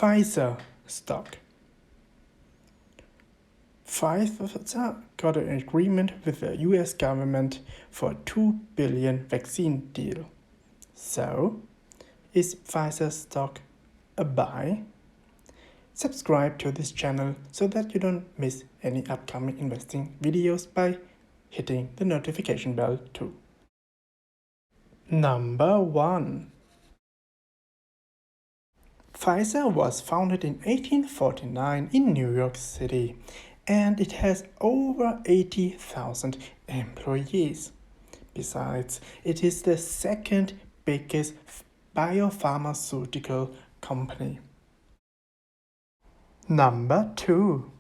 Pfizer stock. Pfizer got an agreement with the US government for a $2 billion vaccine deal. So, is Pfizer stock a buy? Subscribe to this channel so that you don't miss any upcoming investing videos by hitting the notification bell too. Number 1. Pfizer was founded in 1849 in New York City, and it has over 80,000 employees. Besides, it is the second biggest biopharmaceutical company. Number 2.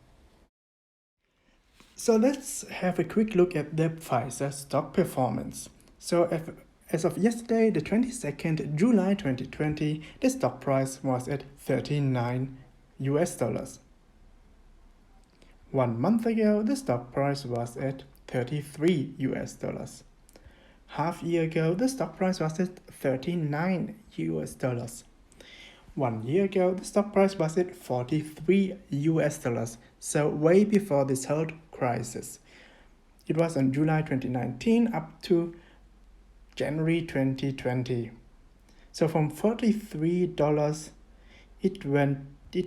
So let's have a quick look at the Pfizer stock performance. So as of yesterday, the 22nd July 2020, the stock price was at $39. 1 month ago, the stock price was at $33. Half year ago, the stock price was at $39. 1 year ago, the stock price was at $43, so way before this whole crisis. It was on July 2019 up to January 2020. So from $43, it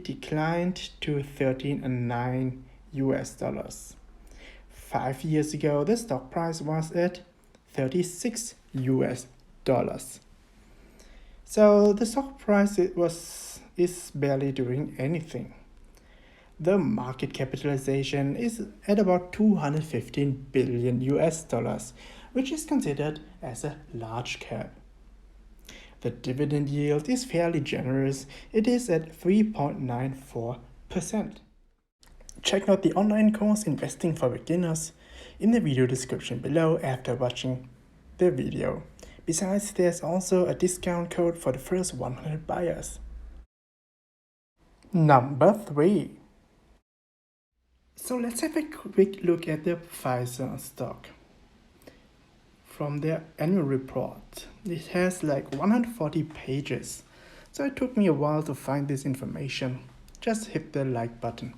declined to $13.09. 5 years ago, the stock price was at $36. So the stock price is barely doing anything. The market capitalization is at about $215 billion, which is considered as a large cap. The dividend yield is fairly generous. It is at 3.94%. Check out the online course Investing for Beginners in the video description below after watching the video. Besides, there's also a discount code for the first 100 buyers. Number 3. So let's have a quick look at the Pfizer stock. From their annual report, it has like 140 pages. So it took me a while to find this information. Just hit the like button.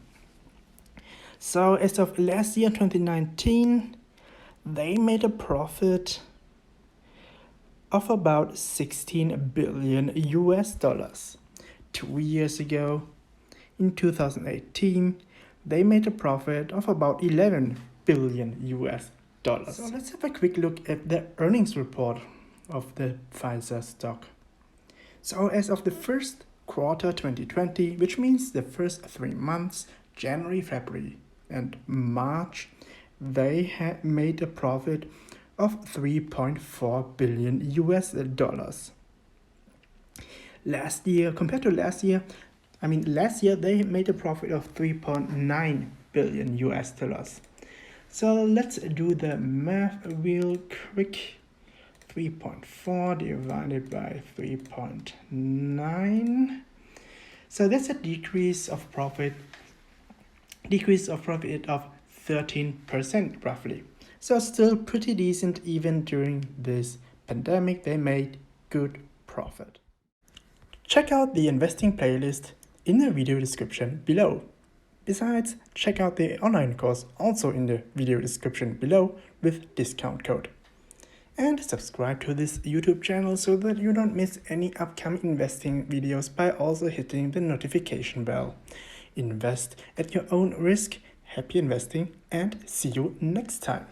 So as of last year, 2019, they made a profit of about $16 billion. 2 years ago, in 2018, they made a profit of about $11 billion. So let's have a quick look at the earnings report of the Pfizer stock. So as of the first quarter 2020, which means the first 3 months, January, February, and March, they had made a profit of $3.4 billion. Last year, compared to last year, last year they made a profit of $3.9 billion. So let's do the math real quick. 3.4 divided by 3.9. So that's a decrease of profit of 13% roughly. So still pretty decent. Even during this pandemic, they made good profit. Check out the investing playlist in the video description below. Besides, check out the online course also in the video description below with discount code. And subscribe to this YouTube channel so that you don't miss any upcoming investing videos by also hitting the notification bell. Invest at your own risk. Happy investing and see you next time.